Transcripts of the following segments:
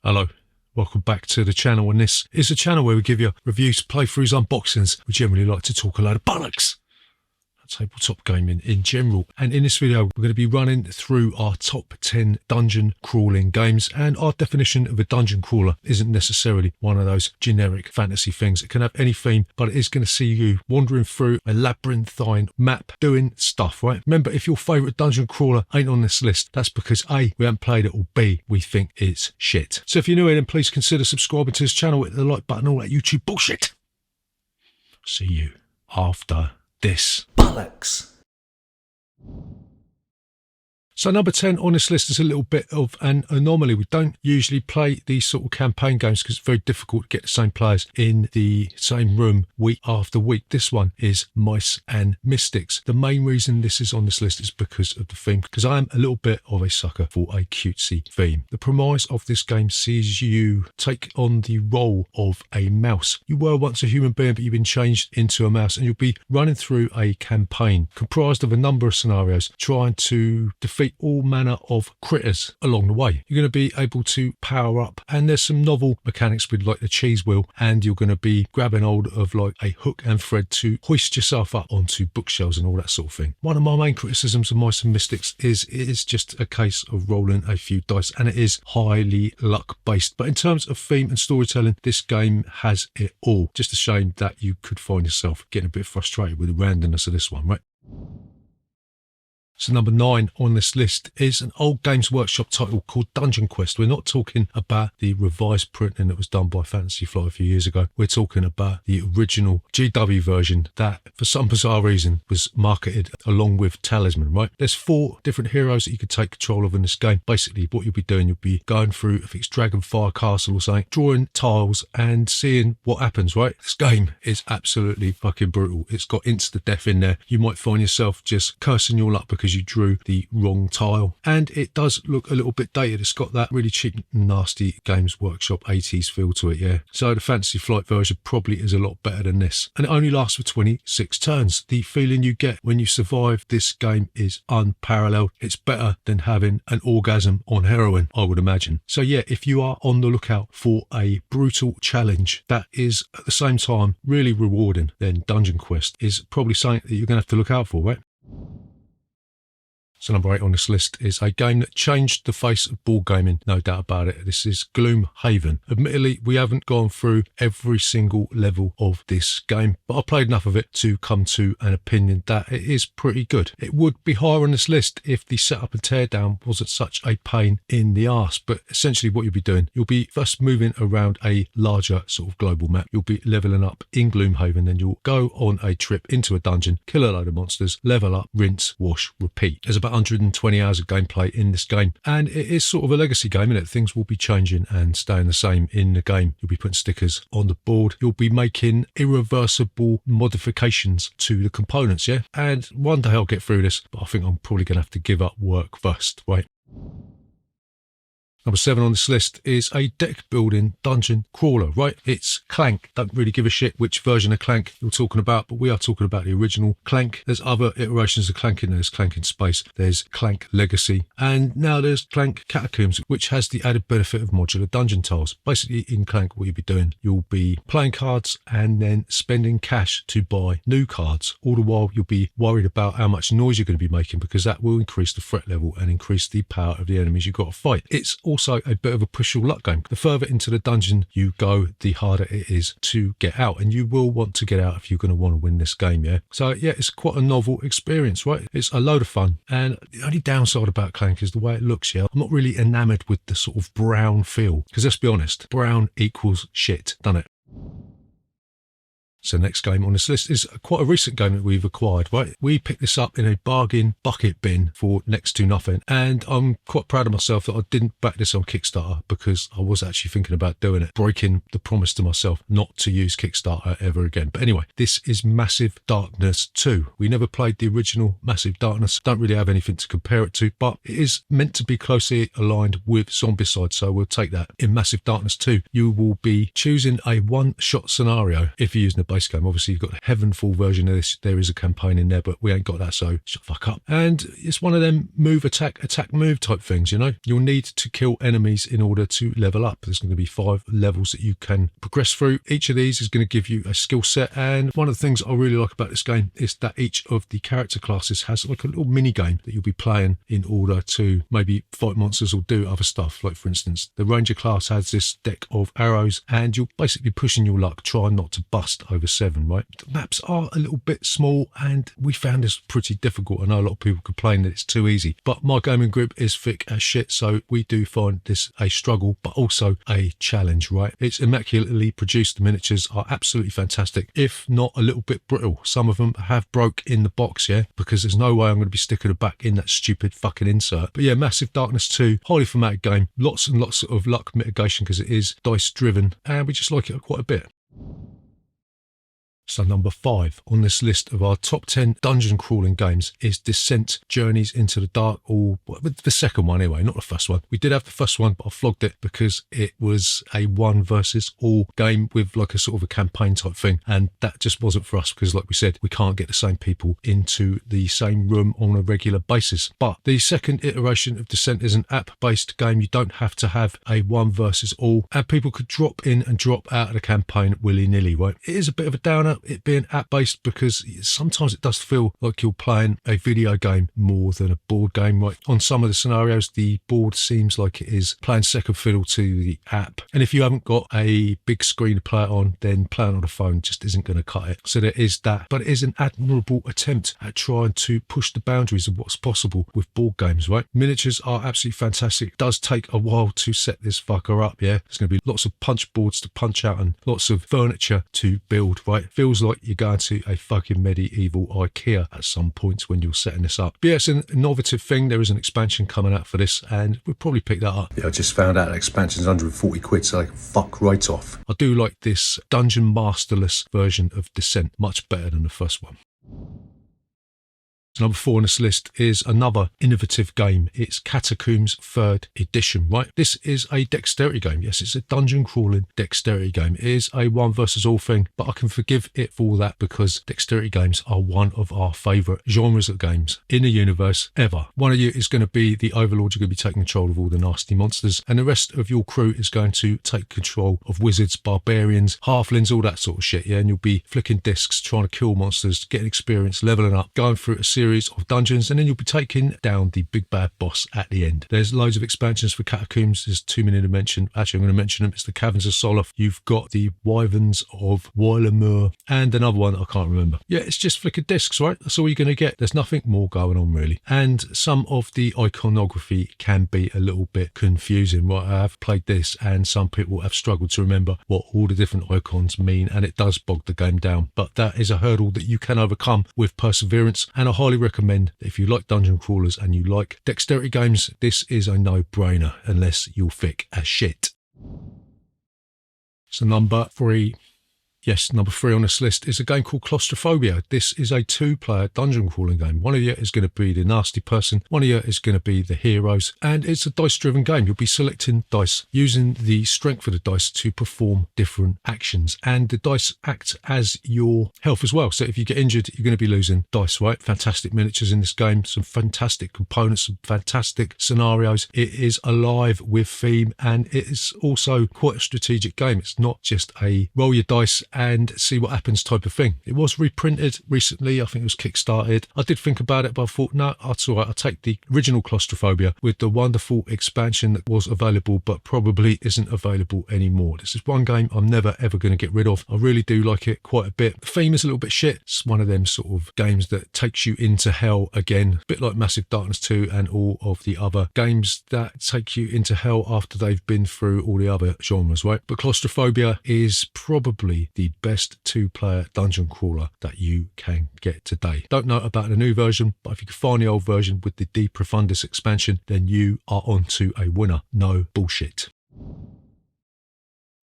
Hello, welcome back to the channel, and this is a channel where we give you reviews, playthroughs, unboxings. We generally like to talk a load of bollocks, tabletop gaming in general. And in this video we're going to be running through our top 10 dungeon crawling games, and our definition of a dungeon crawler isn't necessarily one of those generic fantasy things. It can have any theme, but it is going to see you wandering through a labyrinthine map doing stuff, right? Remember, if your favourite dungeon crawler ain't on this list, that's because A, we haven't played it, or B, we think it's shit. So if you're new here, then please consider subscribing to this channel, hit the like button, all that YouTube bullshit. See you after this. Bollocks. So number 10 on this list is a little bit of an anomaly. We don't usually play these sort of campaign games because it's very difficult to get the same players in the same room week after week. This one is Mice and Mystics. The main reason this is on this list is because of the theme, because I am a little bit of a sucker for a cutesy theme. The premise of this game sees you take on the role of a mouse. You were once a human being, but you've been changed into a mouse, and you'll be running through a campaign comprised of a number of scenarios, trying to defeat all manner of critters along the way. You're going to be able to power up, and there's some novel mechanics with like the cheese wheel, and you're going to be grabbing hold of like a hook and thread to hoist yourself up onto bookshelves and all that sort of thing. One of my main criticisms of Mice and Mystics is it is just a case of rolling a few dice, and it is highly luck based. But in terms of theme and storytelling, this game has it all. Just a shame that you could find yourself getting a bit frustrated with the randomness of this one, right? So number 9 on this list is an old Games Workshop title called DungeonQuest. We're not talking about the revised printing that was done by Fantasy Flight a few years ago. We're talking about the original GW version that, for some bizarre reason, was marketed along with Talisman, right? There's 4 different heroes that you could take control of in this game. Basically, what you'll be doing, you'll be going through, if it's Dragonfire Castle or something, drawing tiles and seeing what happens, right? This game is absolutely fucking brutal. It's got insta-death in there. You might find yourself just cursing your luck because you drew the wrong tile, and it does look a little bit dated. It's got that really cheap, nasty Games Workshop 80s feel to it, yeah. So the Fantasy Flight version probably is a lot better than this, and it only lasts for 26 turns. The feeling you get when you survive this game is unparalleled. It's better than having an orgasm on heroin, I would imagine. So yeah, if you are on the lookout for a brutal challenge that is at the same time really rewarding, then Dungeon Quest is probably something that you're going to have to look out for, right? So number 8 on this list is a game that changed the face of board gaming, no doubt about it. This is Gloomhaven. Admittedly, we haven't gone through every single level of this game, but I played enough of it to come to an opinion that it is pretty good. It would be higher on this list if the setup and teardown wasn't such a pain in the arse. But essentially what you'll be doing, you'll be first moving around a larger sort of global map. You'll be leveling up in Gloomhaven, then you'll go on a trip into a dungeon, kill a load of monsters, level up, rinse, wash, repeat. There's about 120 hours of gameplay in this game, and it is sort of a legacy game, isn't it? Things will be changing and staying the same in the game. You'll be putting stickers on the board, you'll be making irreversible modifications to the components, yeah? And one day I'll get through this, but I think I'm probably going to have to give up work first, right? Number 7 on this list is a deck building dungeon crawler, right? It's Clank. Don't really give a shit which version of Clank you're talking about, but we are talking about the original Clank. There's other iterations of Clank in there. There's Clank in Space, there's Clank Legacy, and now there's Clank Catacombs, which has the added benefit of modular dungeon tiles. Basically, in Clank, what you'll be doing, you'll be playing cards and then spending cash to buy new cards. All the while, you'll be worried about how much noise you're going to be making, because that will increase the threat level and increase the power of the enemies you've got to fight. It's also a bit of a push your luck game. The further into the dungeon you go, the harder it is to get out, and you will want to get out if you're going to want to win this game, yeah? So yeah, it's quite a novel experience, right? It's a load of fun, and the only downside about Clank is the way it looks, yeah? I'm not really enamoured with the sort of brown feel, because let's be honest, brown equals shit, doesn't it? So next game on this list is quite a recent game that we've acquired, right? We picked this up in a bargain bucket bin for next to nothing, and I'm quite proud of myself that I didn't back this on Kickstarter, because I was actually thinking about doing it, breaking the promise to myself not to use Kickstarter ever again. But anyway, this is Massive Darkness 2. We never played the original Massive Darkness, don't really have anything to compare it to, but it is meant to be closely aligned with Zombicide, so we'll take that. In Massive Darkness 2, you will be choosing a one-shot scenario if you're using a base game. Obviously, you've got the Heavenfall version of this. There is a campaign in there, but we ain't got that, so shut the fuck up. And it's one of them move, attack, move type things, you know? You'll need to kill enemies in order to level up. There's going to be 5 levels that you can progress through. Each of these is going to give you a skill set, and one of the things I really like about this game is that each of the character classes has like a little mini game that you'll be playing in order to maybe fight monsters or do other stuff. Like, for instance, the Ranger class has this deck of arrows, and you're basically pushing your luck, trying not to bust over 7, right? The maps are a little bit small, and we found this pretty difficult. I know a lot of people complain that it's too easy, but my gaming group is thick as shit, so we do find this a struggle, but also a challenge, right? It's immaculately produced. The miniatures are absolutely fantastic, if not a little bit brittle. Some of them have broke in the box, yeah, because there's no way I'm going to be sticking it back in that stupid fucking insert. But yeah, Massive Darkness 2, highly thematic game, lots and lots of luck mitigation because it is dice driven, and we just like it quite a bit. So number 5 on this list of our top 10 dungeon crawling games is Descent: Journeys into the Dark, or the second one anyway, not the first one. We did have the first one, but I flogged it because it was a 1 versus all game with like a sort of a campaign type thing, and that just wasn't for us because, like we said, we can't get the same people into the same room on a regular basis. But the second iteration of Descent is an app-based game. You don't have to have a 1 versus all, and people could drop in and drop out of the campaign willy-nilly, right? It is a bit of a downer, it being app-based, because sometimes it does feel like you're playing a video game more than a board game, right? On some of the scenarios, the board seems like it is playing second fiddle to the app, and if you haven't got a big screen to play it on, then playing on a phone just isn't going to cut it. So there is that, but it is an admirable attempt at trying to push the boundaries of what's possible with board games, right? Miniatures are absolutely fantastic. It does take a while to set this fucker up, yeah? There's going to be lots of punch boards to punch out and lots of furniture to build, right? Feels like you're going to a fucking medieval IKEA at some points when you're setting this up. But yeah, it's an innovative thing. There is an expansion coming out for this, and we'll probably pick that up. Yeah, I just found out that expansion's 140 quid, so I can fuck right off. I do like this dungeon masterless version of Descent much better than the first one. Number 4 on this list is another innovative game. It's Catacombs 3rd edition, right? This is a dexterity game. Yes, it's a dungeon crawling dexterity game. It is a 1 versus all thing, but I can forgive it for all that because dexterity games are one of our favourite genres of games in the universe ever. One of you is going to be the overlord. You're going to be taking control of all the nasty monsters, and the rest of your crew is going to take control of wizards, barbarians, halflings, all that sort of shit, yeah? And you'll be flicking discs, trying to kill monsters, getting experience, leveling up, going through a series of dungeons, and then you'll be taking down the big bad boss at the end. There's loads of expansions for Catacombs. There's too many to mention. Actually, I'm going to mention them. It's the Caverns of Soloth. You've got the Wyverns of Wylamur, and another one I can't remember. Yeah, it's just flicker discs, right? That's all you're going to get. There's nothing more going on really. And some of the iconography can be a little bit confusing, right? I have played this, and some people have struggled to remember what all the different icons mean, and it does bog the game down. But that is a hurdle that you can overcome with perseverance, and I highly recommend that if you like dungeon crawlers and you like dexterity games, this is a no-brainer unless you're thick as shit. So number 3. Yes, number 3 on this list is a game called Claustrophobia. This is a 2-player dungeon crawling game. One of you is going to be the nasty person, one of you is going to be the heroes, and it's a dice-driven game. You'll be selecting dice, using the strength of the dice to perform different actions, and the dice act as your health as well. So if you get injured, you're going to be losing dice, right? Fantastic miniatures in this game, some fantastic components, some fantastic scenarios. It is alive with theme, and it is also quite a strategic game. It's not just a roll your dice and see what happens type of thing. It was reprinted recently. I think it was kickstarted. I did think about it, but I thought, no, that's all right. I'll take the original Claustrophobia with the wonderful expansion that was available, but probably isn't available anymore. This is one game I'm never ever going to get rid of. I really do like it quite a bit. The theme is a little bit shit. It's one of them sort of games that takes you into hell again, a bit like Massive Darkness 2 and all of the other games that take you into hell after they've been through all the other genres, right? But Claustrophobia is probably the best 2-player dungeon crawler that you can get today. Don't know about the new version, but if you can find the old version with the De Profundis expansion, then you are onto a winner. No bullshit.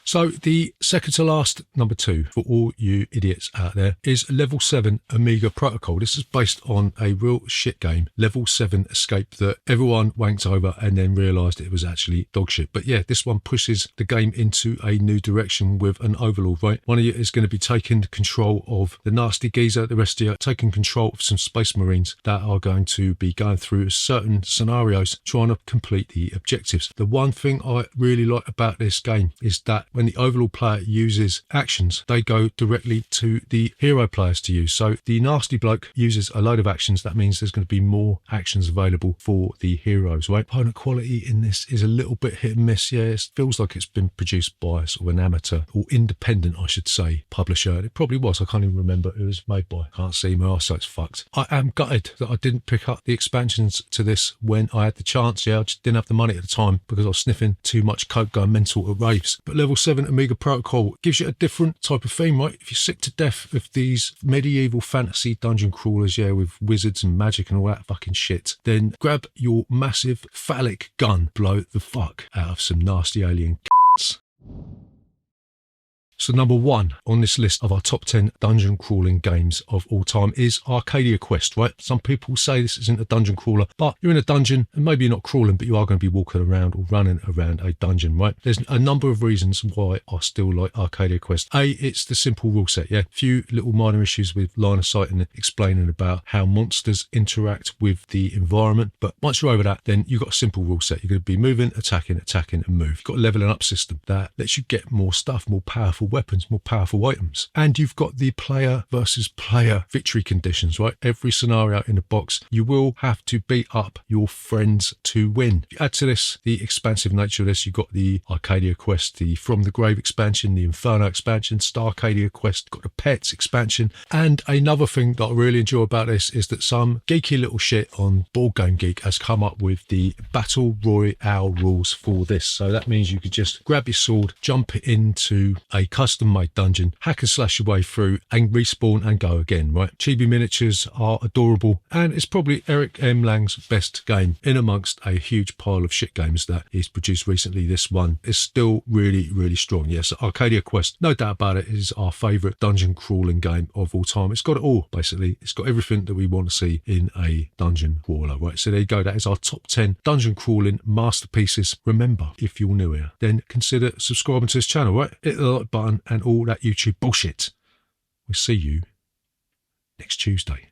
So the second to last, number 2, for all you idiots out there, is Level 7 Amiga Protocol. This is based on a real shit game, Level 7 Escape, that everyone wanked over and then realised it was actually dog shit. But yeah, this one pushes the game into a new direction with an overlord, right? One of you is going to be taking control of the nasty geezer, the rest of you taking control of some space marines that are going to be going through certain scenarios trying to complete the objectives. The one thing I really like about this game is that when the overlord player uses actions, they go directly to the hero players to use. So the nasty bloke uses a load of actions. That means there's going to be more actions available for the heroes, right? Opponent quality in this is a little bit hit and miss. Yeah, it feels like it's been produced by sort of an amateur or independent, I should say, publisher. It probably was. I can't even remember who it was made by. Can't see my eyesight, it's fucked. I am gutted that I didn't pick up the expansions to this when I had the chance. Yeah, I just didn't have the money at the time because I was sniffing too much coke going mental at raves. But Level 7 Amiga Protocol gives you a different type of theme, right? If you're sick to death of these medieval fantasy dungeon crawlers, yeah, with wizards and magic and all that fucking shit, then grab your massive phallic gun, blow the fuck out of some nasty alien c***s. So number 1 on this list of our top 10 dungeon crawling games of all time is Arcadia Quest, right? Some people say this isn't a dungeon crawler, but you're in a dungeon and maybe you're not crawling, but you are going to be walking around or running around a dungeon, right? There's a number of reasons why I still like Arcadia Quest. A, it's the simple rule set, yeah? Few little minor issues with line of sight and explaining about how monsters interact with the environment. But once you're over that, then you've got a simple rule set. You're going to be moving, attacking, and move. You've got a leveling up system that lets you get more stuff, more powerful weapons, more powerful items, and you've got the player versus player victory conditions, right? Every scenario in the box, you will have to beat up your friends to win. If you add to this the expansive nature of this, you've got the Arcadia Quest, the From the Grave expansion, the Inferno expansion, Star Arcadia Quest, got the Pets expansion. And another thing that I really enjoy about this is that some geeky little shit on Board Game Geek has come up with the Battle Royale rules for this. So that means you could just grab your sword, jump into a custom made dungeon, hack and slash your way through and respawn and go again, right? Chibi miniatures are adorable, and it's probably Eric M. Lang's best game in amongst a huge pile of shit games that he's produced recently. This one is still really, really strong. Yes, Arcadia Quest, no doubt about it, is our favourite dungeon crawling game of all time. It's got it all, basically. It's got everything that we want to see in a dungeon crawler, right? So there you go. That is our top 10 dungeon crawling masterpieces. Remember, if you're new here, then consider subscribing to this channel, right? Hit the like button and all that YouTube bullshit. We'll see you next Tuesday.